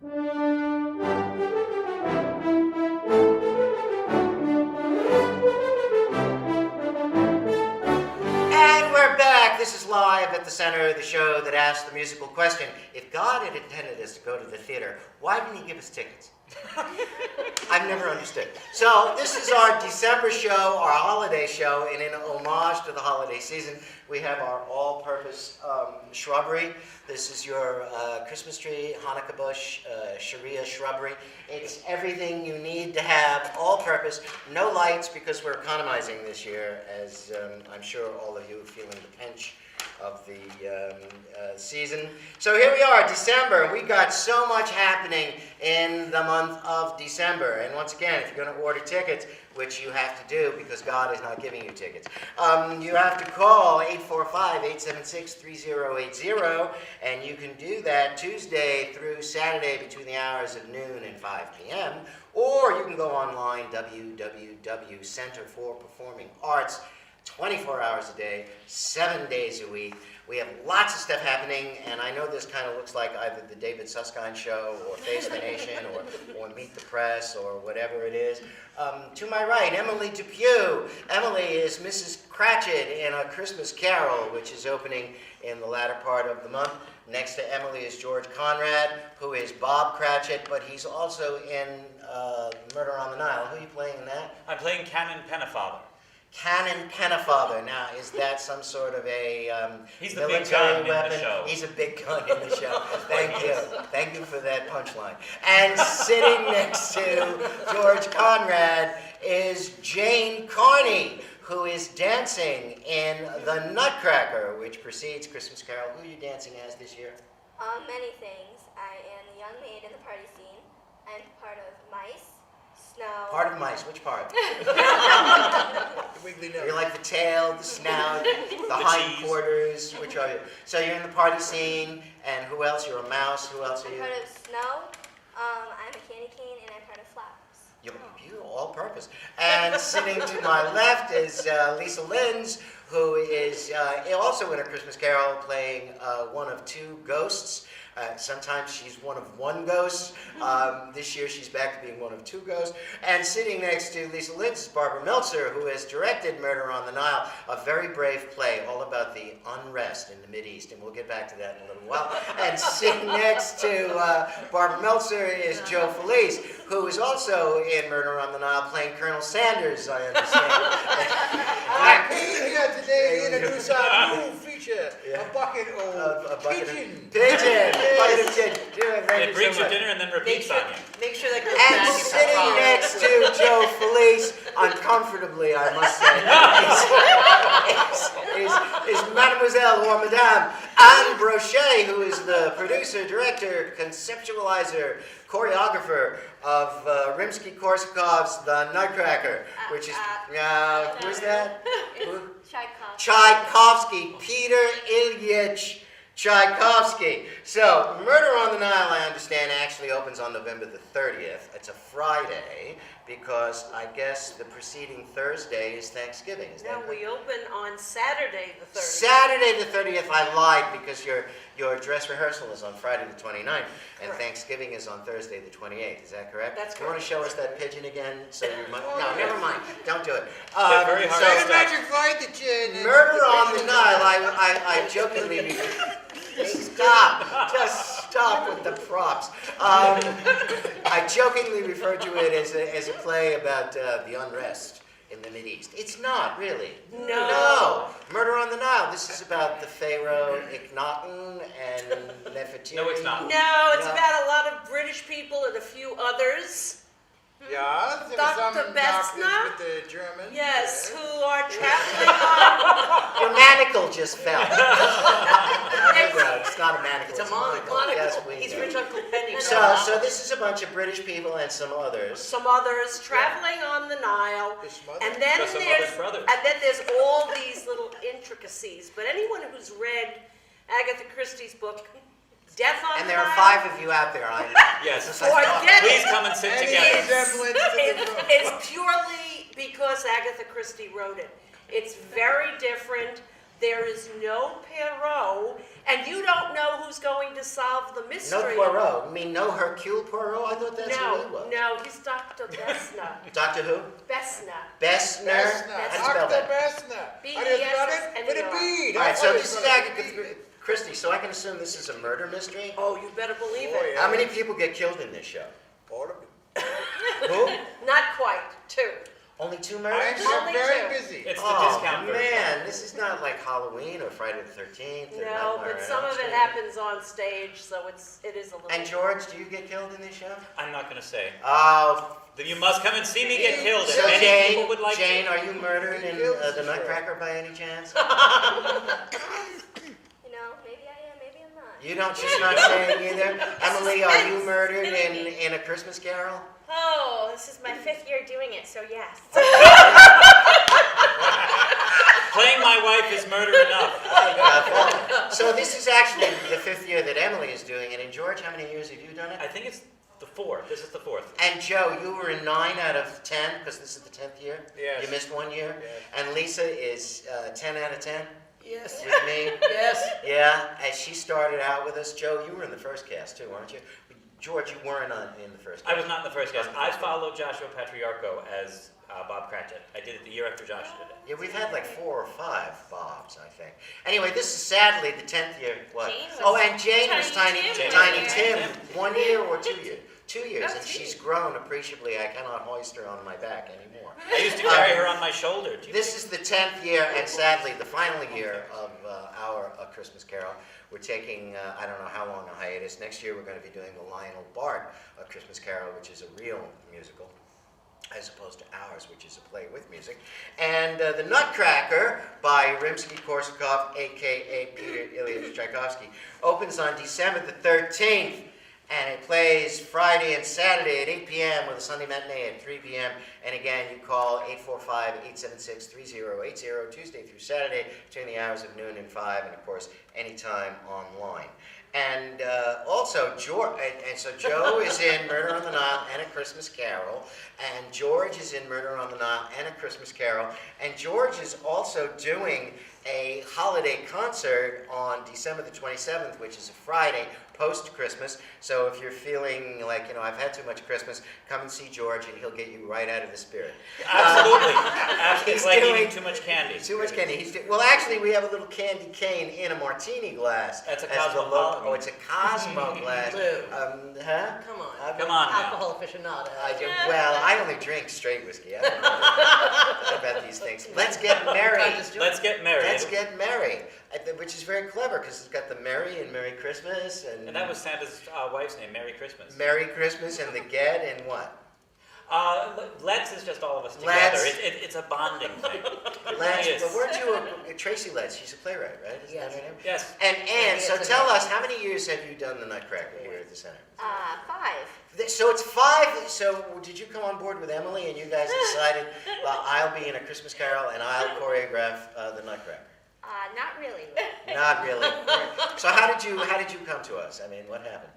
And we're back. This is live at the center of the show that asks the musical question. If God had intended us to go to the theater, why didn't he give us tickets? I've never understood. So this is our December show, our holiday show, and in homage to the holiday season, we have our all-purpose shrubbery. This is your Christmas tree, Hanukkah bush, Sharia shrubbery. It's everything you need to have, all-purpose, no lights because we're economizing this year, as I'm sure all of you are feeling the pinch of the season. So here we are, December. We got so much happening in the month of December. And once again, if you're going to order tickets, which you have to do because God is not giving you tickets, you have to call 845-876-3080, and you can do that Tuesday through Saturday between the hours of noon and 5 p.m., or you can go online, www.Center for Performing Arts, 24 hours a day, 7 days a week. We have lots of stuff happening, and I know this kind of looks like either the David Susskind Show or Face the Nation or Meet the Press or whatever it is. To my right, Emily Depew. Emily is Mrs. Cratchit in A Christmas Carol, which is opening in the latter part of the month. Next to Emily is George Conrad, who is Bob Cratchit, but he's also in Murder on the Nile. Who are you playing in that? I'm playing Canon Pennefather. Canon Pennefather. Now, is that some sort of a He's the military big gun weapon? in the show. He's a big gun in the show. Thank you. Thank you for that punchline. And sitting next to George Conrad is Jane Carney, who is dancing in The Nutcracker, which precedes Christmas Carol. Who are you dancing as this year? Many things. I am the young maid in the party scene. I'm part of Mice, Snow. Part of Mice. Which part? The wiggly nose. You're like the tail, the snout, the hindquarters. Which are you? So you're in the party scene, and who else? You're a mouse. Who else are I'm you? part of Snow. I'm a candy cane, and I'm part of Flowers. You all-purpose. And sitting to my left is Lisa Linz, who is also in A Christmas Carol, playing one of two ghosts. Sometimes she's one of one ghost. This year she's back to being one of two ghosts. And sitting next to Lisa Linz is Barbara Meltzer, who has directed Murder on the Nile, a very brave play all about the unrest in the Mideast. And we'll get back to that in a little while. And sitting next to Barbara Meltzer is Joe Felice, who is also in Murder on the Nile, playing Colonel Sanders, I understand. I'm here today to introduce our new feature, a bucket of pigeon. Pigeon! Bucket of pigeon. It brings you dinner and then repeats on you. Make sure that goes And back in sitting the next to Joe Felice, uncomfortably, I must say, is Mademoiselle or Madame Anne Brochet, who is the producer, director, conceptualizer, choreographer of Rimsky-Korsakov's The Nutcracker, which is, who is that? Tchaikovsky, Peter Ilyich Tchaikovsky. So, Murder on the Nile, I understand, actually opens on November the 30th. It's a Friday, because I guess the preceding Thursday is Thanksgiving. Is that No, correct? we open on Saturday the 30th. Saturday the 30th, I lied, because your dress rehearsal is on Friday the 29th, and Correct. Thanksgiving is on Thursday the 28th. Is that correct? That's You want to correct. show us that pigeon again? So you might, no, never mind. Don't do it. They're very hard Say to the stop. magic right, the chin. and Murder on the pigeon. Nile, I jokingly... Stop! Just stop with the props. I jokingly refer to it as a play about the unrest in the Mideast. It's not, really. No. Murder on the Nile. This is about the Pharaoh Akhenaten and Nefertiti. No, it's not. No, it's No. about a lot of British people and a few others. Yeah, there was Dr. some darkness Bessner? with the Germans. Yes, who are traveling on. Your manacle just fell. It's not a manacle. It's a monocle. Yes, we He's know. Rich Uncle Penny. So this is a bunch of British people and some others. Some others traveling on the Nile. His mother. And then Plus some there's other brothers. and then there's all these little intricacies. But anyone who's read Agatha Christie's book, Death on And the there are Nile, 5 of you out there. Yes. Forget Please it. come and sit Any together. resemblance to the room. It's purely because Agatha Christie wrote it. It's very different. there is no Poirot, and you don't know who's going to solve the No mystery. Poirot. You mean no Hercule Poirot? I thought that's who he was. No, he's Dr. Bessner. Doctor who? Bessner. Bessner. How do you spell Dr. that? Bessner. B-E-S-S How do you spell it? With a B. All right, That's so how this you is spell it, Agatha with a B. Christie, so I can assume this is a murder mystery? Oh, you better believe Oh, it. yeah. How many people get killed in this show? All of it. Who? Not quite. 2. Only 2 I'm murders? Only very 2. busy. It's the Oh, discount version. man, this is not like Halloween or Friday the 13th. or No, Nightmare but on some Elm of it Street. happens on stage, so it is a little. And George, do you get killed in this show? I'm not going to say. Oh, You must come and see me get killed, and so many Jane, people would like Jane, to. are you murdered in Kills the the show. Nutcracker by any chance? You know, maybe I am, maybe I'm not. You don't, she's not saying either. Emily, are you murdered in A Christmas Carol? Oh, this is my 5th year doing it, so yes. Playing my wife is murder enough. So this is actually the 5th year that Emily is doing it. And George, how many years have you done it? I think it's the 4th. This is the 4th. And Joe, you were in 9 out of 10 because this is the 10th year. Yes. You missed 1 year. Yes. And Lisa is 10 out of 10 Yes. with me. Yes. Yeah, as she started out with us. Joe, you were in the first cast too, weren't you? George, you weren't in the first cast. I was not in the first cast. I followed Joshua Patriarcho as Bob Cratchit. I did it the year after Josh did it. Yeah, we've had like 4 or 5 Bobs, I think. Anyway, this is sadly the 10th year. What? Jane was Oh, and Jane was Tiny Tiny Tim. Tiny Tim. Tim. 1 year or 2 years? 2 years, Oh, and 2 she's years. grown appreciably. I cannot hoist her on my back anymore. I used to carry her on my shoulder. Do you This is the 10th year, and sadly, the final year of our Christmas Carol. We're taking, I don't know how long a hiatus. Next year, we're going to be doing the Lionel Bart A Christmas Carol, which is a real musical, as opposed to ours, which is a play with music. And The Nutcracker by Rimsky-Korsakov, a.k.a. Peter Ilyich Tchaikovsky, opens on December the 13th. And it plays Friday and Saturday at 8 p.m. with a Sunday matinee at 3 p.m. And again, you call 845-876-3080 Tuesday through Saturday between the hours of noon and 5, and of course, anytime online. And also, Joe is in Murder on the Nile and A Christmas Carol, and George is in Murder on the Nile and A Christmas Carol, and George is also doing a holiday concert on December the 27th, which is a Friday, post-Christmas. So if you're feeling like, I've had too much Christmas, come and see George, and he'll get you right out of the spirit. Absolutely. Absolutely. He's It's like doing eating too much candy. Too much candy. Well, actually, we have a little candy cane in a martini glass. That's a as the Cosmopolitan. Oh, it's a Cosmo glass. Lou. Huh? Come on. Come on now. Alcohol aficionado. I do. Well, I only drink straight whiskey. I don't know about these things. Let's get merry. Let's get married. Let's get merry, which is very clever because it's got the Merry and Merry Christmas And that was Santa's wife's name, Merry Christmas. Merry Christmas and the Get and what? Let's is just all of us together. Let's. It's a bonding thing. It Let's. really is. Well, weren't you Tracy Letts? She's a playwright, right? Isn't Yes. that her name? Yes. And Anne, so it's a tell name. us, how many years have you done the Nutcracker here at the center? 5. So it's 5. So did you come on board with Emily and you guys decided, well, I'll be in A Christmas Carol and I'll choreograph the Nutcracker? Not really. Not really. So how did you come to us? I mean, what happened?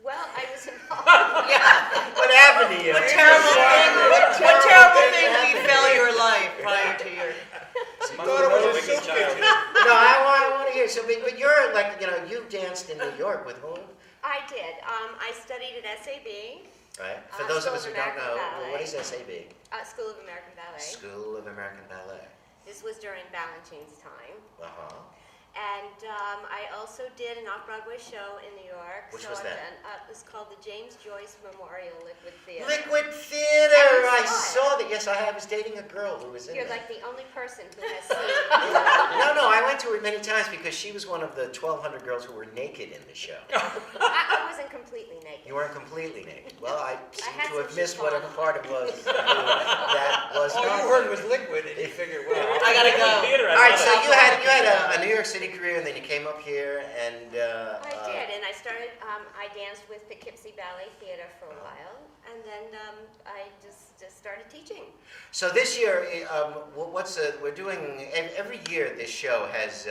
Well, I was involved. What happened to you? What terrible thing did you fail your life prior to your... thought it was a Biggest soup child. kitchen. No, I want to hear. So, but you're like, you danced in New York with whom? I did. I studied at SAB, Right. For those of us who School of don't know, American what is Ballet. SAB? School of American Ballet. School of American Ballet. this was during Balanchine's time. Uh-huh. And I also did an off-Broadway show in New York. Which so was I've that? done, it was called the James Joyce Memorial Liquid Theater. Liquid Theater. I I saw saw that. Yes, I was dating a girl who was in You're it. like the only person who has seen it. No, I went to it many times because she was one of the 1,200 girls who were naked in the show. I wasn't completely naked. You weren't completely naked. Well, I seem had to have some missed chiffon. whatever part it was that was All not. you heard was liquid, and you figured, well, I gotta go. Theater, All right, so love you it. had a New York City university career, and then you came up here, and I did, and I started, I danced with Poughkeepsie Ballet Theater for a while, and then I just started teaching. So this year, we're doing, every year this show has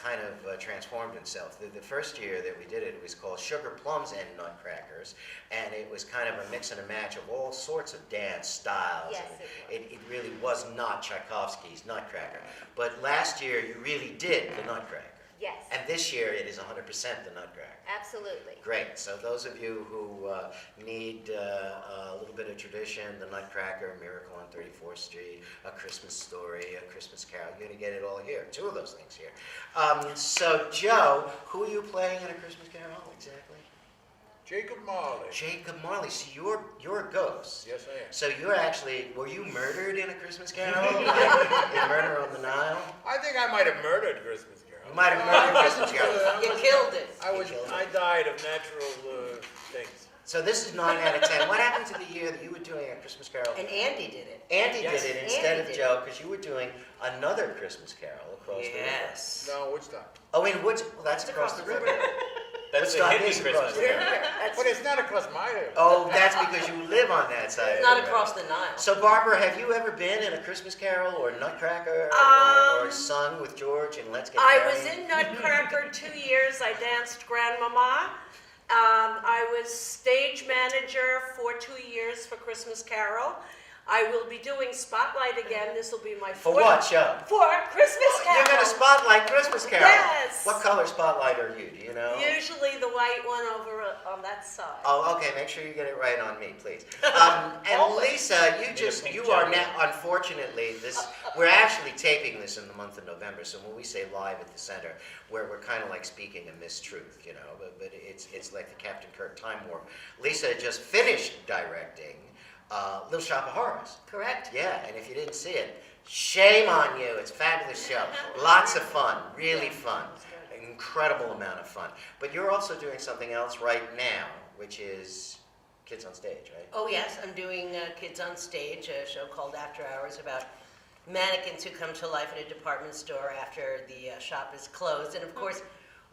kind of transformed itself. The first year that we did it, it was called Sugar Plums and Nutcrackers, and it was kind of a mix and a match of all sorts of dance styles. Yes, It really was not Tchaikovsky's Nutcracker. But last year, you really did the Nutcracker. Yes, And this year, it is 100% the Nutcracker. absolutely. Great. So those of you who need a little bit of tradition, the Nutcracker, Miracle on 34th Street, A Christmas Story, A Christmas Carol, you're going to get it all here. Two of those things here. So Joe, who are you playing in A Christmas Carol exactly? Jacob Marley. Jacob Marley. So you're a ghost. Yes, I am. So you're actually, were you murdered in A Christmas Carol? In Murder on the Nile? I think I might have murdered Christmas Carol. You might have murdered Christmas Carol. You killed it. I died of natural things. So this is 9 out of 10. What happened to the year that you were doing A Christmas Carol? And Andy did it. Andy Yes. did it instead Andy of did Joe, because you were doing another Christmas Carol across the river. Yes. No, Woodstock. Oh, in Woods, well, that's across the river. That's the Woodstock hippie is Christmas across the Carol. river. But it's not across my river. Oh, that's because you live on that side. Not of the across river. the Nile. So, Barbara, have you ever been in A Christmas Carol or Nutcracker or sung with George and Let's Get I Married? was in Nutcracker 2 years. I danced Grandmama. I was stage manager for 2 years for Christmas Carol. I will be doing Spotlight again. This will be my For fourth. what show? For Christmas Carol. You're going to spotlight Christmas Carol. Yes. What color spotlight are you? Do you know? Usually the white one over on that side. Oh, okay. Make sure you get it right on me, please. And Always. Lisa, a pink you are jacket. now. Unfortunately, we're actually taping this in the month of November. So when we say live at the center, where we're kind of like speaking a mistruth, you know. But it's like the Captain Kirk time warp. Lisa just finished directing Little Shop of Horrors. Correct? Yeah, and if you didn't see it, shame on you. It's a fabulous show. Lots of fun, really fun. An incredible amount of fun. But you're also doing something else right now, which is Kids on Stage, right? Oh yes, I'm doing Kids on Stage, a show called After Hours about mannequins who come to life in a department store after the shop is closed. And of course,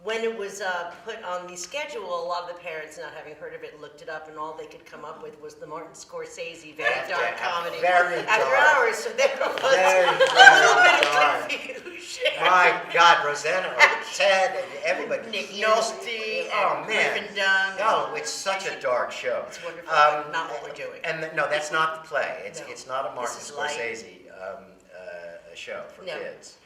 when it was put on the schedule, a lot of the parents, not having heard of it, looked it up, and all they could come up with was the Martin Scorsese very dark comedy Very After dark. Hours. So there was Very, a little bit dark. of confusion. My God, Rosanna, Ted, and everybody. Nick knows- Nolte Oh, and man. Griffin Dunn. No, it's such a dark show. It's wonderful. Not what we're doing. And no, that's not the play. No. It's not a Martin This is light. Scorsese a show for No. kids.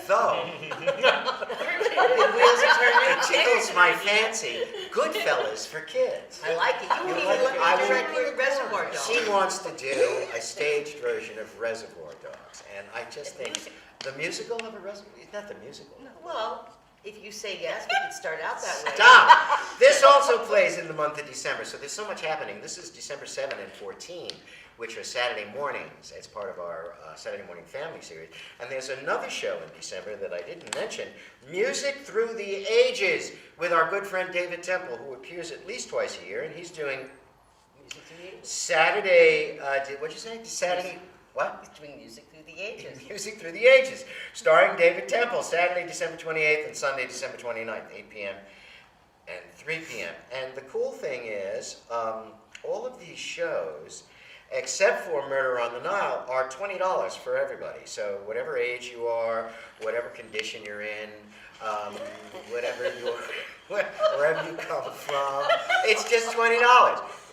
Though, The wheels are turning. it tickles my fancy. Goodfellas for kids. I like it. You You wouldn't like even it? look I at would- directly Reservoir Dogs. She wants to do a staged version of Reservoir Dogs, and I just The think music- the musical of a Reservoir. It's not the musical. Well, if you say yes, we could start out that way. Stop! This also plays in the month of December, so there's so much happening. This is December 7 and 14, which are Saturday mornings as part of our Saturday Morning Family series. And there's another show in December that I didn't mention, Music Through the Ages, with our good friend David Temple, who appears at least twice a year, and he's doing Music through the ages. Saturday, what'd you say? Saturday, what? He's doing music through the ages. Music Through the Ages, starring David Temple, Saturday, December 28th and Sunday, December 29th, 8 p.m. and 3 p.m. And the cool thing is, all of these shows, except for Murder on the Nile, are $20 for everybody. So whatever age you are, whatever condition you're in, whatever wherever you come from, it's just $20.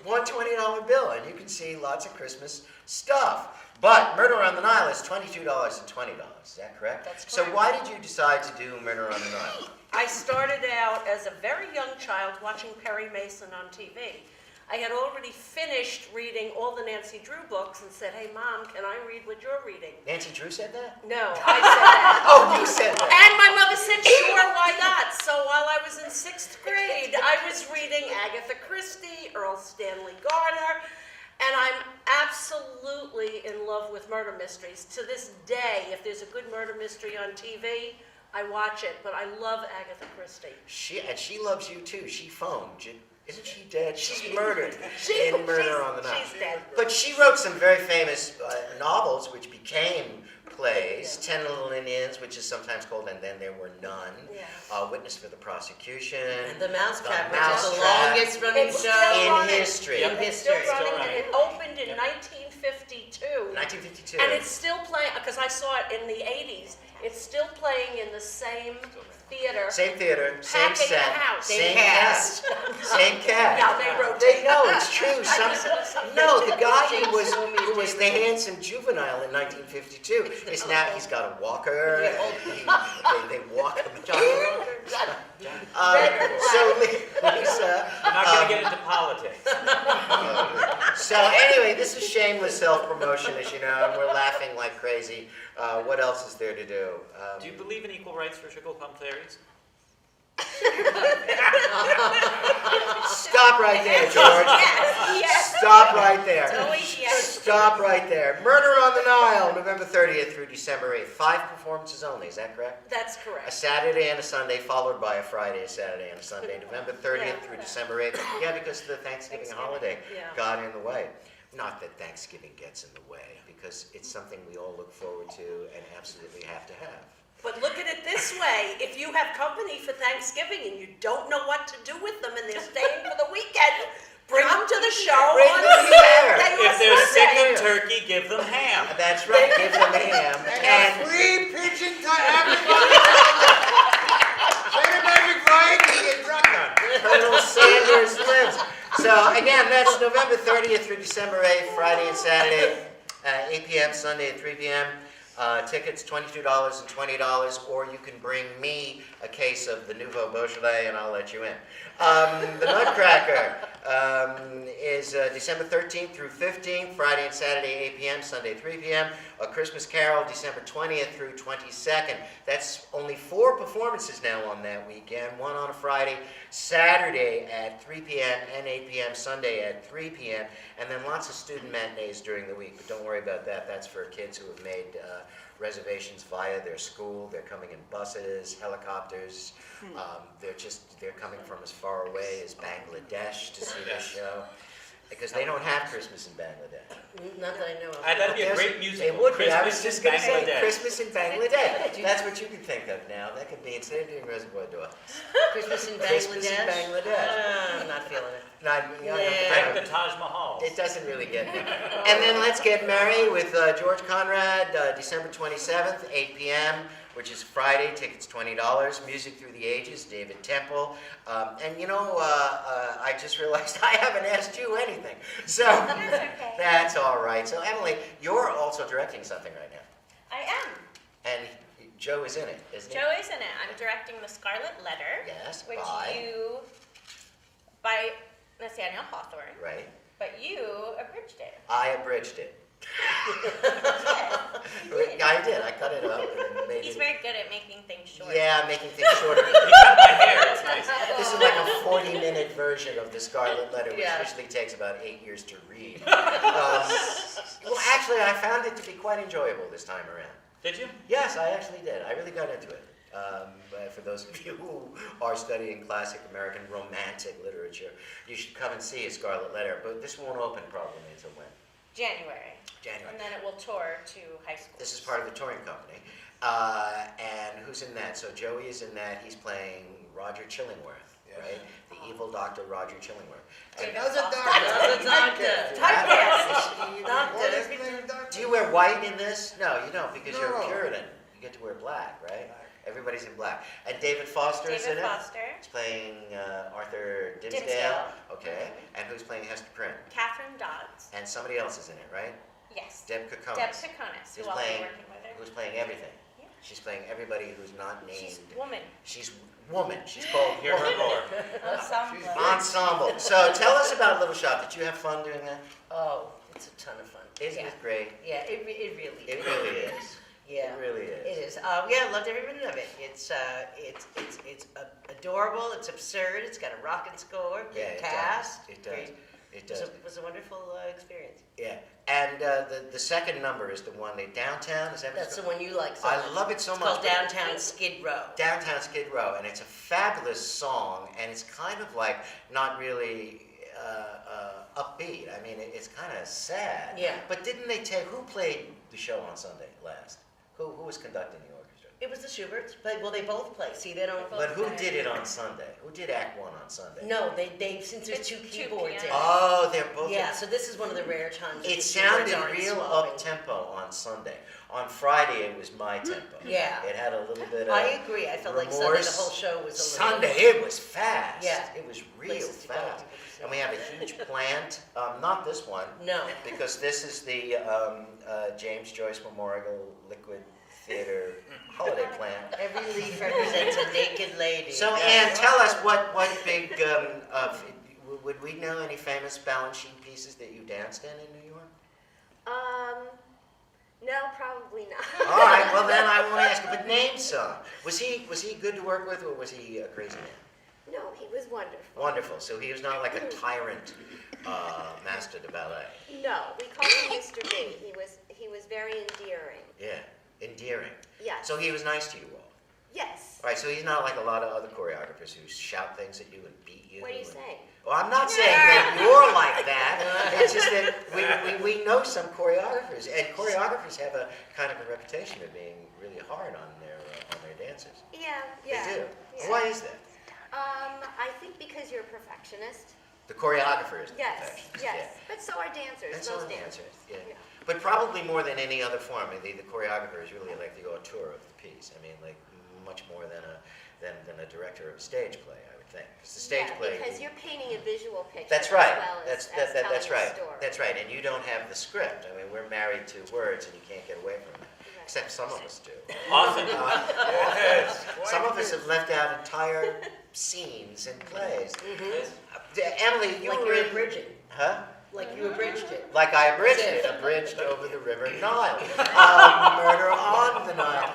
One $20 bill, and you can see lots of Christmas stuff. But Murder on the Nile is $22 and $20. Is that correct? That's So correct. why did you decide to do Murder on the Nile? I started out as a very young child watching Perry Mason on TV. I had already finished reading all the Nancy Drew books and said, "Hey, Mom, can I read what you're reading?" Nancy Drew said that? No, I said that. Oh, you said that. And my mother said, "Sure, why not?" So while I was in 6th grade, I was reading Agatha Christie, Earl Stanley Garner, and I'm absolutely in love with murder mysteries. To this day, if there's a good murder mystery on TV, I watch it, but I love Agatha Christie. She loves you too. She phoned. Isn't she dead? She's murdered in Murder on the Nile. She's dead. But she wrote some very famous novels, which became plays, 10 Little Indians, which is sometimes called And Then There Were None, Yeah. Witness for the Prosecution, And the Mousetrap, which is the Mousetrap. longest running It's show still in running. history. Yep. in history. Still running. And it opened in Yep. 1952. 1952. And it's still playing, because I saw it in the 80s. It's still playing in the same theater. Same theater, same Packing the set, house. same Same cast, same cast. Yeah, they rotate. No, it's true. No, the guy who was the handsome juvenile in 1952 is now he's got a walker. They walk him. So Lisa. I'm not going to get into politics. So anyway, this is shameless self-promotion, as you know, and we're laughing like crazy. What else is there to do? Do you believe in equal rights for sugar plum fairies? Stop right there, George. Yes. Stop right there. It's always yes. Stop right there. Murder on the Nile, November 30th through December 8th. 5 performances only, is that correct? That's A correct. Saturday and a Sunday, followed by a Friday, a Saturday, and a Sunday. November 30th Yeah. through December 8th. Yeah, because the Thanksgiving holiday Yeah. got in the way. Not that Thanksgiving gets in the way, because it's something we all look forward to and absolutely have to have. But look at it this way, if you have company for Thanksgiving and you don't know what to do with them and they're staying for the weekend, bring them to the show Bring on them here. Saturday or If they're sick Sunday. of turkey, give them ham. That's right, give them a ham. And And free pigeon to everybody. Say the magic right and get drunk on. Colonel Sanders lives. So again, that's November 30th through December 8th, Friday and Saturday, 8 p.m., Sunday at 3 p.m. Tickets $22 and $20, or you can bring me a case of the Nouveau Beaujolais and I'll let you in. The Nutcracker is December 13th through 15th, Friday and Saturday 8 p.m., Sunday 3 p.m. A Christmas Carol, December 20th through 22nd. That's only 4 performances now on that weekend, one on a Friday, Saturday at 3 p.m. and 8 p.m., Sunday at 3 p.m., and then lots of student matinees during the week. But don't worry about that. That's for kids who have made reservations via their school. They're coming in buses, helicopters. They're coming from as far away as Bangladesh to see this show, because they don't have Christmas in Bangladesh. Not that I know of. That'd be a great It musical. would be. I was Christmas just in going to say Bangladesh. Christmas in Bangladesh. That's what you can think of now. That could be, instead of doing Reservoir Dogs, Christmas in Bangladesh? Christmas in Bangladesh. I'm not feeling it. Like the Taj Mahal. It doesn't really get me. And then Let's Get Merry with George Conrad, December 27th, 8 p.m., which is Friday. Tickets $20. Music Through the Ages, David Temple. And you know, I just realized I haven't asked you anything. So That's okay. that's all right. So Emily, you're also directing something right now. I am. And Joe is in it, isn't he? Joe is in it. I'm directing The Scarlet Letter, Yes, which by. by Nathaniel Hawthorne, Right. but you abridged it. I abridged it. I did. I cut it up and made He's it. very good at making things short. Yeah, making things shorter. You cut my hair. It's nice. This is like a 40-minute version of the Scarlet Letter, which Yeah. usually takes about 8 years to read. Well, actually, I found it to be quite enjoyable this time around. Did you? Yes, I actually did. I really got into it. For those of you who are studying classic American romantic literature, you should come and see A Scarlet Letter. But this won't open probably until when? January. January. And then it will tour to high school. This is part of the touring company. And who's in that? So Joey is in that. He's playing Roger Chillingworth, Yes. right? The evil Doctor Roger Chillingworth. And Another Another doctor. doctor. Typecast. Doctor. Do you wear white in this? No, you don't, because you're a No. Puritan. You get to wear black, right? Everybody's in black. And David Foster is in David it? Foster, He's playing Arthur Dimmesdale. Dimmesdale. Okay. And who's playing Hester Prynne? Catherine Dodds. And somebody else is in it, right? Yes. Deb Kokonis. Deb Kokonis, who Who's I'll be playing- working with her. Who's playing everything. Yeah. She's playing everybody who's not named. She's woman. She's woman. She's called Hear her woman. roar. Ensemble. Ensemble. So tell us about Little Shop. Did you have fun doing that? Oh, it's a ton of fun. Isn't yeah. it great? Yeah, it really It is. really is. Yeah. It really is. It is. Yeah, I loved every minute of it. It's adorable. It's absurd. It's got a rocking score. Yeah, Great it cast. does. It does. Great. It It was, does. it was a wonderful experience. Yeah. And the second number is the one, the Downtown. Is that what That's it's the called? one you like so I much. love it so It's much. called Downtown Skid Row. Downtown Skid Row, and it's a fabulous song, and it's kind of like not really upbeat. I mean, it's kind of sad. Yeah. But didn't they who played the show on Sunday last? Who was conducting the orchestra? It was the Schuberts, but they both play. See, they don't. But who did it on Sunday? Who did Act 1 on Sunday? No, they since there's It's two two keyboards in it. pianos. Oh, they're both. Yeah, so this is one of the rare times. that It the sounded keyboards aren't real swapping. up-tempo on Sunday. On Friday, it was my tempo. Yeah. It had a little bit of I agree. I felt like Sunday, the remorse. whole show was a Sunday, it was fast. Yeah. It was real Places to go, fast. people to see. And we have a huge plant, not this one, No. because this is the James Joyce Memorial Liquid Theater holiday plant. Every leaf represents a naked lady. So, Yeah. Ann, tell us what big, would we know any famous Balanchine pieces that you danced in New York? No, probably not. All right, well then I won't ask you, but name some. Was he good to work with, or was he a crazy man? No, he was wonderful. Wonderful. So he was not like a tyrant master de ballet. No, we called him Mr. B. He was very endearing. Yeah, endearing. Yes. So he was nice to you all. Yes. All right, so he's not like a lot of other choreographers who shout things at you and beat you. What are you and- saying? Well, I'm not saying that you're like that. It's just that we know some choreographers, and choreographers have a kind of a reputation of being really hard on their dancers. Yeah, They yeah. do. Yeah. Why is that? I think because you're a perfectionist. The choreographer is the Yes, perfectionist. yes. But so are dancers. And so most are dancers, yeah. Yeah. But probably more than any other form, the choreographer is really like the auteur of the piece. I mean, like much more than a director of a stage play, I would think. Because the stage Yeah, play. because you're painting a visual picture. That's right. As well as, That's telling right. a story. That's right. And you don't have the script. I mean, we're married to words, and you can't get away from that. Right. Except some of us do. Often. Yes. Some of us have left out entire scenes and plays. Emily, you Like were you're in. abridging. Huh? Like you abridged it. Like I abridged it, abridged over the River Nile. Murder on the Nile.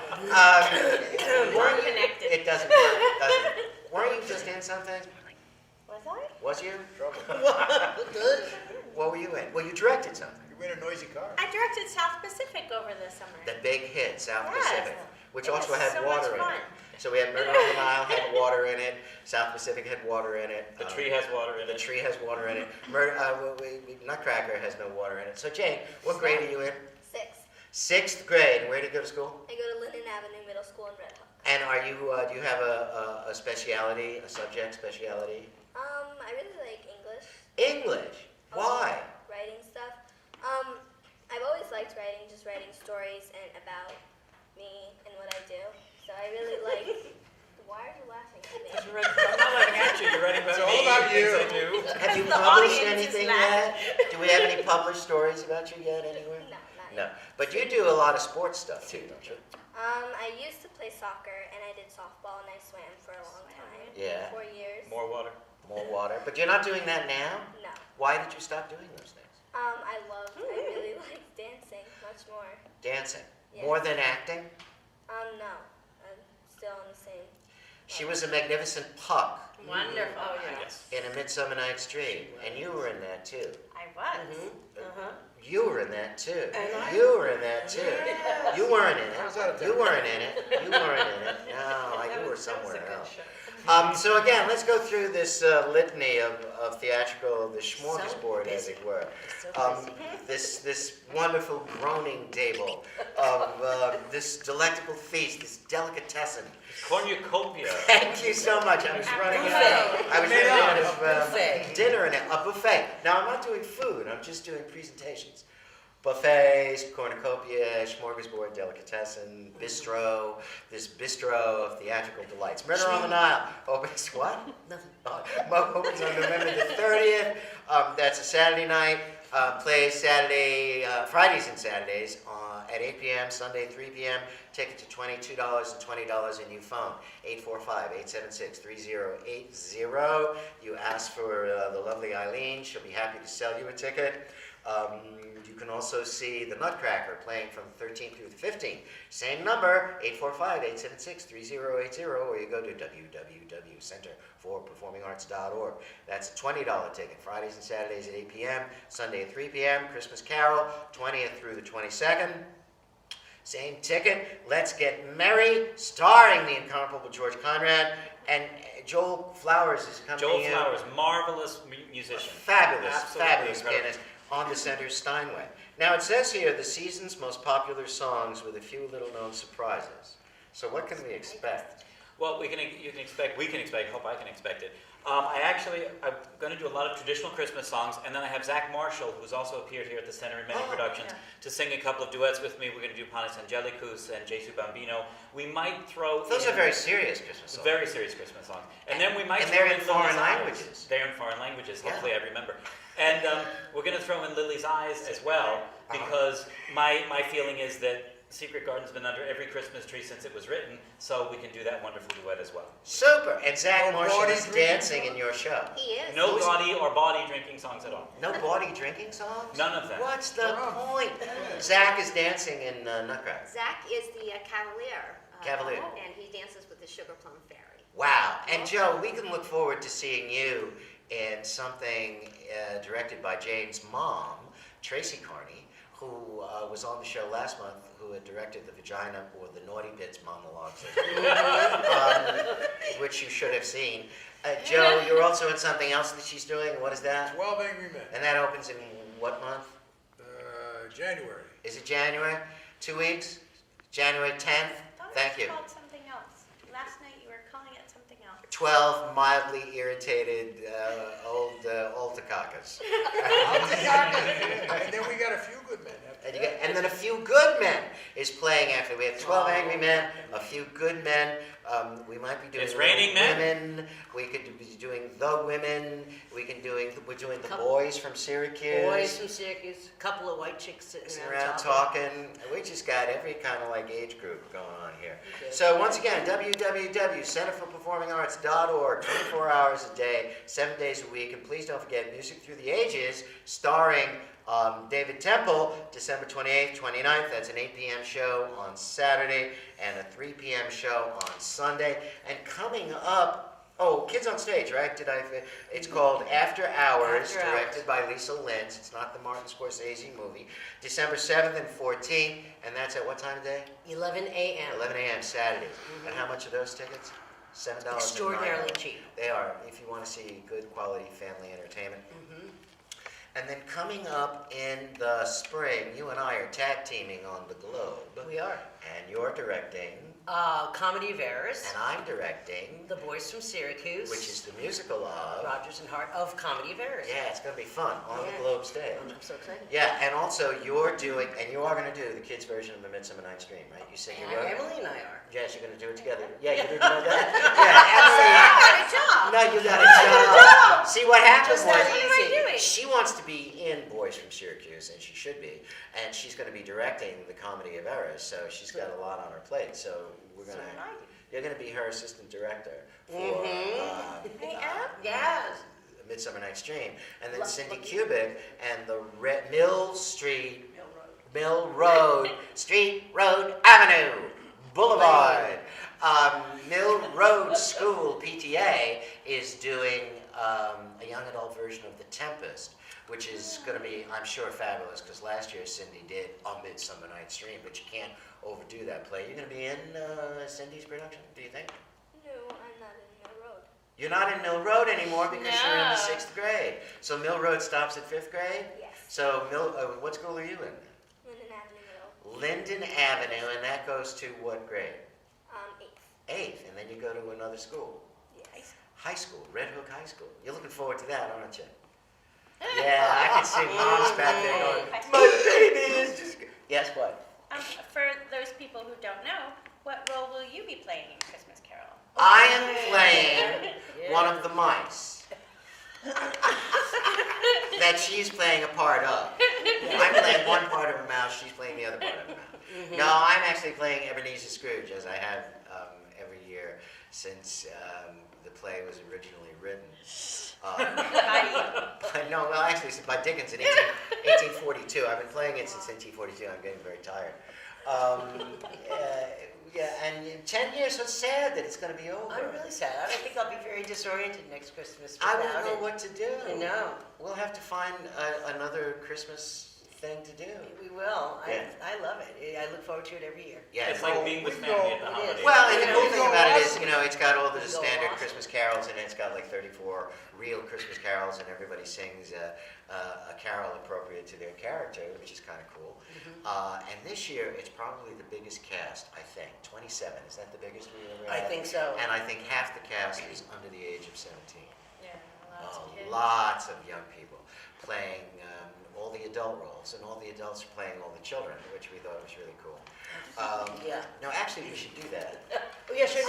We're connected. It doesn't matter. It doesn't. Weren't you just in something? Was I? Was you? Trouble. Good. What were you in? Well, you directed something. You were in a noisy car. I directed South Pacific over the summer. The big hit, South Yes. Pacific, which It was also had so water much in fun. it. So we had Murder on the Nile had water in it. South Pacific had water in it. The tree has water in The it. tree has water in it. Nutcracker has no water in it. So Jane, what grade are you in? 6. 6th grade. Where do you go to school? I go to Linden Avenue Middle School in Red Hook. And are you? Do you have a speciality, a subject speciality? I really like English. English. Why? Writing stuff. I've always liked writing, just writing stories and about me and what I do. So I really like. Why are you laughing at me? I'm not laughing at you. You're writing about It's all me, about things you. I do. Have you The published audience is anything yet? laughing. Do we have any published stories about you yet anywhere? No, not No. yet. But you do a lot of sports stuff too, don't you? I used to play soccer and I did softball and I swam for a long time. Yeah. 4 years. More water. More water. But you're not doing that now? No. Why did you stop doing those things? I really like dancing much more. Dancing. Yeah. More than acting? No. I'm still on the same. She was a magnificent puck Wonderful. Oh, yeah. Yes. in A Midsummer Night's Dream. And you were in that too. I was. You were in that too. And I- You were in that too. You weren't in How's that it. a You thing? weren't in it. You weren't in it. No, That you were was a somewhere good else. show. So again, let's go through this litany of theatrical, the smorgasbord, as it were. This wonderful groaning table of this delectable feast, this delicatessen. Cornucopia. Thank you so much. I was running Buffet. I was running out of Buffet. dinner in it. A buffet. Now I'm not doing food. I'm just doing presentations. Buffets, cornucopia, smorgasbord, delicatessen, bistro. This bistro of theatrical delights. Murder on the Nile opens what? Nothing. Opens on November the 30th. That's a Saturday night. Plays Saturday, Fridays and Saturdays at 8 p.m., Sunday 3 p.m. Ticket to $22 and $20 in new phone. 845-876-3080. You ask for the lovely Eileen. She'll be happy to sell you a ticket. You can also see the Nutcracker playing from the 13th through the 15th. Same number, 845-876-3080, or you go to www.centerforperformingarts.org. That's a $20 ticket. Fridays and Saturdays at 8 p.m., Sunday at 3 p.m., Christmas Carol, 20th through the 22nd. Same ticket. Let's Get Merry, starring the incomparable George Conrad, and Joel Flowers is coming Joel in. Flowers, marvelous musician. Fabulous, Absolutely fabulous incredible. pianist on the Center Steinway. Now it says here the season's most popular songs with a few little-known surprises. So what can we expect? Well, we can expect, hope I can expect it. I'm going to do a lot of traditional Christmas songs, and then I have Zach Marshall, who's also appeared here at the Center in many productions, to sing a couple of duets with me. We're going to do Panis Angelicus and Jesu Bambino. We might throw Those are very serious Christmas songs. very serious Christmas songs. And then we might And throw they're in Lily's foreign Eyes. languages. They're in foreign languages. Yeah. Hopefully I remember. And we're going to throw in Lily's Eyes as well, because my feeling is that Secret Garden's been under every Christmas tree since it was written, so we can do that wonderful duet as well. Super! And Zach No Marshall bawdy is drinking dancing in your show. He is. No gaudy or bawdy drinking songs at all. No bawdy drinking songs? None of them. What's the point? Zach is dancing in Nutcracker. Zach is the Cavalier. Cavalier. And he dances with the Sugar Plum Fairy. Wow. And Joe, we can look forward to seeing you in something directed by Jane's mom, Tracy Carney, who was on the show last month, who had directed the Vagina or the Naughty Bits monologues, which you should have seen. Joe, you're also in something else that she's doing. What is that? 12 Angry Men. And that opens in what month? January. Is it January? 2 weeks? January 10th? Thank you. Called something else. Last night you were calling it something else. 12 mildly irritated old Takaka's. And then we got A Few Good Men. After that. And then A Few Good Men is playing after. We have 12 Angry Men, A Few Good Men. We might be doing It's Raining Men. Women. We could be doing The Women. We're doing The Boys from Syracuse. Boys from Syracuse, a couple of white chicks sitting Around talking. We just got every kind of like age group going on here. So once again, www.centerforperformingarts.org, 24 hours a day, 7 days a week. And please don't forget Music Through the Ages, starring David Temple, December 28th, 29th. That's an 8 p.m. show on Saturday and a 3 p.m. show on Sunday. And coming up, Kids on Stage, right? It's called After Hours, directed by Lisa Lentz. It's not the Martin Scorsese movie. December 7th and 14th, and that's at what time of day? 11 a.m. 11 a.m. Saturday. And how much are those tickets? $7. Extraordinarily cheap. They are, if you want to see good quality family entertainment. And then coming up in the spring, you and I are tag teaming on the Globe. We are. And you're directing, Comedy of Errors, and I'm directing, The Boys from Syracuse, which is the musical of. Rogers and Hart of Comedy of Errors. Yeah, it's going to be fun on the Globe stage. I'm so excited. Yeah, and also you're doing, and you are going to do the kids' version of A Midsummer Night's Dream, right? You say you wrote it? Emily and I are. Yes, you're going to do it together. Yeah, you didn't know that? Yeah, Emily. No, you got a job. See, what happened Just that was, easy. she wants to be in Boys from Syracuse, and she should be. And she's going to be directing the Comedy of Errors, so she's got a lot on her plate. So you're going to be her assistant director for Yes. Midsummer Night's Dream. And then Cindy Kubik and the Mill Road, Street, Road, Avenue, Boulevard. Mill Road School PTA is doing a young adult version of The Tempest, which is going to be, I'm sure, fabulous, because last year Cindy did A Midsummer Night's Dream, but you can't overdo that play. You're going to be in Cindy's production, do you think? No, I'm not in Mill Road. You're not in Mill Road anymore because you're in the No. 6th grade. So Mill Road stops at 5th grade? Yes. So what school are you in? Linden Avenue Middle. Linden Avenue, and that goes to what grade? 8th. 8th, and then you go to another school. Yes. High school, Red Hook High School. You're looking forward to that, aren't you? Yeah, I can see moms back there going, my baby is just... Yes, what? For those people who don't know, what role will you be playing in Christmas Carol? I am playing one of the mice that she's playing a part of. I'm playing one part of a mouse, she's playing the other part of a mouse. No, I'm actually playing Ebenezer Scrooge, as I have every year since the play was originally written. No, well, actually, it's by Dickens in 1842. I've been playing it since 1842. I'm getting very tired. And in 10 years, so it's sad that it's going to be over. I'm really sad. I think I'll be very disoriented next Christmas. I without don't know it. what to do. I know. We'll have to find another Christmas thing to do. We will. Yeah. I love it. I look forward to it every year. Yeah, It's like being with we family go- at the It is. holidays. well, and the Yeah, cool we thing go about it is, awesome. you know, it's got all the We go standard awesome. Christmas carols in it. It's got like 34 real Christmas carols, and everybody sings a carol appropriate to their character, which is kind of cool. And this year, it's probably the biggest cast, I think. 27. Is that the biggest we ever I had? think so. And I think half the cast is under the age of 17. Yeah, lots of kids. Lots of young people playing all the adult roles, and all the adults are playing all the children, which we thought was really cool. Yeah. No, actually, we should do that. Oh, yeah, sure.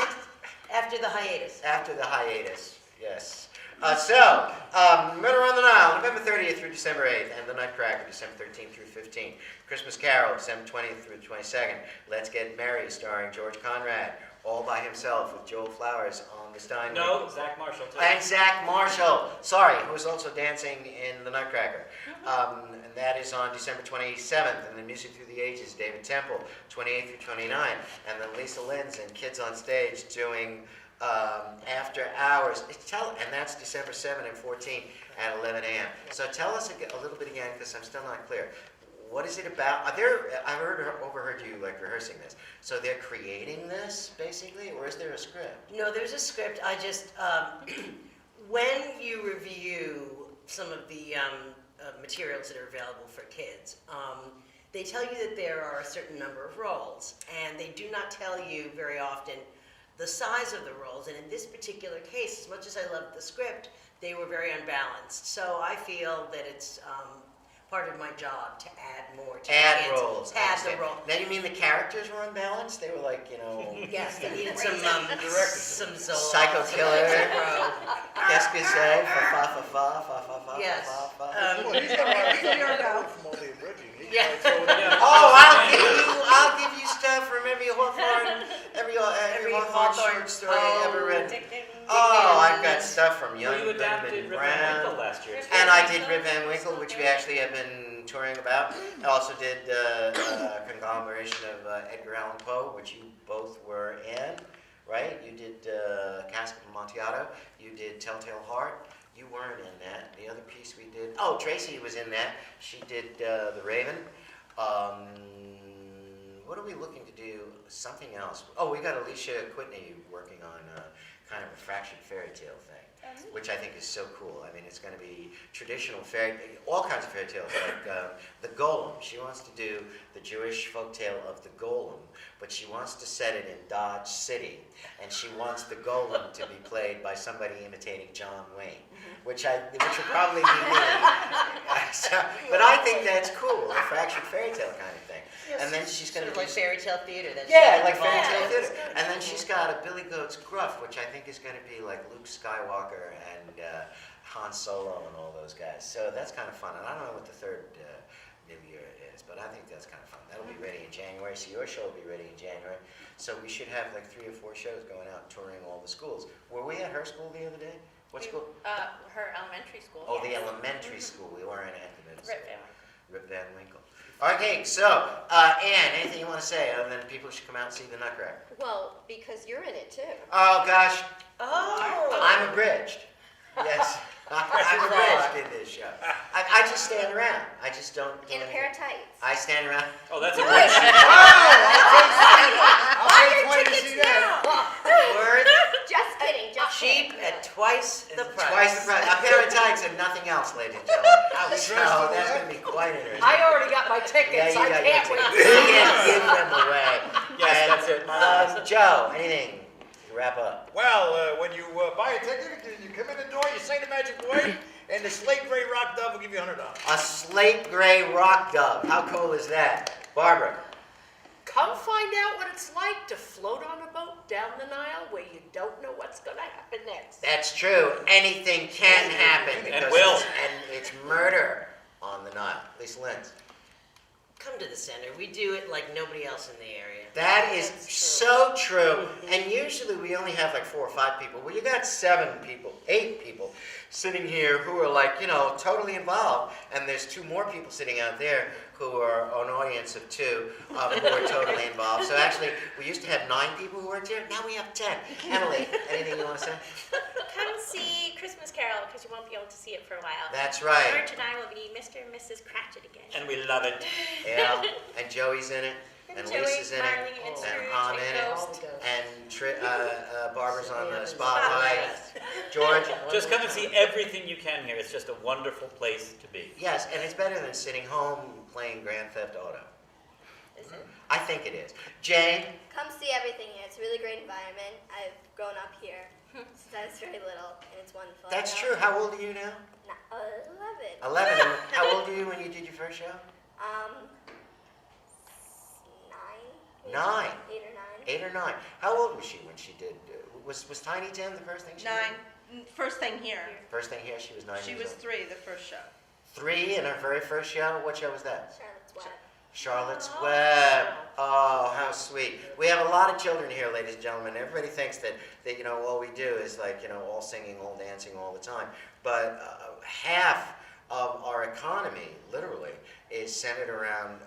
After the hiatus. After the hiatus, yes. Murder on the Nile, November 30th through December 8th, and the Nutcracker, December 13th through 15th. Christmas Carol, December 20th through 22nd. Let's Get Merry, starring George Conrad, all by himself with Joel Flowers on the Steinway. No, Zach Marshall too. And Zach Marshall, sorry, who's also dancing in the Nutcracker. And that is on December 27th. And then Music Through the Ages, David Temple, 28th through 29th. And then Lisa Linz and Kids on Stage doing After Hours. And that's December 7 and 14 at 11 a.m. So tell us a little bit again, because I'm still not clear. What is it about? I've overheard you like rehearsing this. So they're creating this basically, or is there a script? No, there's a script. I just, when you review some of the materials that are available for kids, they tell you that there are a certain number of roles, and they do not tell you very often the size of the roles. And in this particular case, as much as I loved the script, they were very unbalanced. So I feel that it's part of my job to add more to Add the kids. roles. I Add the understand. role. Now you mean the characters were unbalanced? They were like, you know, Yes, they needed some Zola. Psycho some killer. Montenegro. qu'est-ce que c'est? Fa. Yes. Well, he's got a lot of stuff from all the abridging. He Yeah. can throw it in. Oh, I'll give you stuff from every Hawthorne, every Hawthorne short story ever written. Dickens. Oh, I've got stuff from Young Well, you adapted Goodman Rip Van Winkle Brown. last year. And I did Rip Van Winkle, which we actually have been touring about. I also did a conglomeration of Edgar Allan Poe, which you both were in, right? You did Cask of Amontillado. You did Telltale Heart. You weren't in that. The other piece we did, oh, Tracy was in that. She did The Raven. What are we looking to do? Something else. Oh, we got Alicia Whitney working on kind of a fractured fairy tale thing, which I think is so cool. I mean, it's going to be traditional all kinds of fairy tales, like the Golem. She wants to do the Jewish folktale of the Golem, but she wants to set it in Dodge City, and she wants the Golem to be played by somebody imitating John Wayne, which will probably be me. But I think that's cool, a fractured fairy tale kind of thing. And then she's going Sort to of like fairy tale theater. That's yeah, like fairy Yeah. tale theater. And then she's got a Billy Goat's Gruff, which I think is going to be like Luke Skywalker and Han Solo and all those guys. So that's kind of fun. And I don't know what the third New Year is, but I think that's kind of fun. That'll be ready in January. So your show will be ready in January. So we should have like 3 or 4 shows going out touring all the schools. Were we at her school the other day? What school? Her elementary school. Oh, the yes. elementary school. We weren't at the middle Rip school. Van Rip Van Winkle. Okay, so, Anne, anything you want to say other than people should come out and see the Nutcracker? Well, because you're in it too. Oh, gosh, Oh. I'm abridged. Yes, I'm abridged in this show. I just stand around. I just don't do In a anything. pair of tights. I stand around. Oh, that's a great show. I'll pay 20 to see that. Worth Just kidding, just Cheap kidding. at twice the price. twice the price. A pair of tights and nothing else, ladies and gentlemen. So that's going to be quite interesting. I already got my Yeah, tickets. you I got can't your wait. tickets. You can't give them away. Yes, And, that's it. Joe, anything to wrap up? Well, when you buy a ticket, you come in the door, you say the magic word, and the slate gray rock dove will give you $100. A slate gray rock dove. How cool is that? Barbara. Come find out what it's like to float on a boat down the Nile where you don't know what's going to happen next. That's true. Anything can happen And because will. it's murder on the Nile. Lisa Lenz. come to the center. We do it like nobody else in the area. That is so true. And usually we only have like 4 or 5 people. Well, you got 7 people, 8 people sitting here who are like, you know, totally involved. And there's 2 more people sitting out there who are an audience of 2 who are totally involved. So actually, we used to have 9 people who worked here. Now we have 10. Emily, anything you want to say? Come see Christmas Carol because you won't be able to see it for a while. That's right. George and I will be Mr. and Mrs. Cratchit again. And we love it. Yeah, and Joey's in it, and Joey, Lisa's in Marley, it, and and Scrooge, I'm and in it, Ghost. and Barbara's on the spotlight. George? Just come and see everything you can here. It's just a wonderful place to be. Yes, and it's better than sitting home playing Grand Theft Auto. Is it? I think it is. Jane? Come see everything here. It's a really great environment. I've grown up here since I was very little, and it's wonderful. That's true. How old are you now? 11. 11. And how old were you when you did your first show? 9. 9. 8 or 9. 8 or 9. How old was she when she did? Was Tiny Tim the first thing she did? First thing here. First thing here, she was 9 She years was old. 3 the first show. 3 in her very first show? What show was that? Charlotte's Web. Charlotte's Web. Oh, how sweet. We have a lot of children here, ladies and gentlemen. Everybody thinks that you know, all we do is like, you know, all singing, all dancing all the time. But half of our economy, literally, is centered around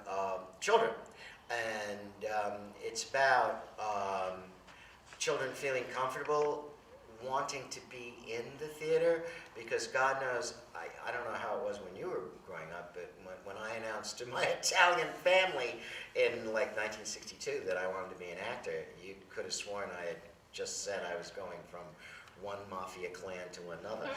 children. And it's about children feeling comfortable, wanting to be in the theater, because God knows, I don't know how it was when you were growing up, but when I announced to my Italian family in like 1962 that I wanted to be an actor, you could have sworn I had just said I was going from one mafia clan to another.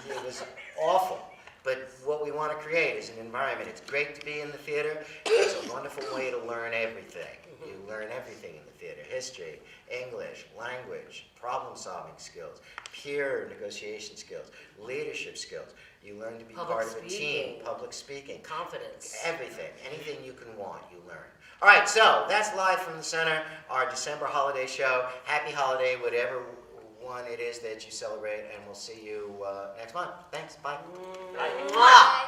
It was awful. But what we want to create is an environment. It's great to be in the theater. It's a wonderful way to learn everything. You learn everything in the theater: history, English, language, problem-solving skills, peer negotiation skills, leadership skills. You learn to be part of a team, public speaking. Confidence. Everything. Anything you can want, you learn. All right, so that's live from the center, our December holiday show. Happy holiday, whatever one it is that you celebrate, and we'll see you next month. Thanks. Bye. Bye.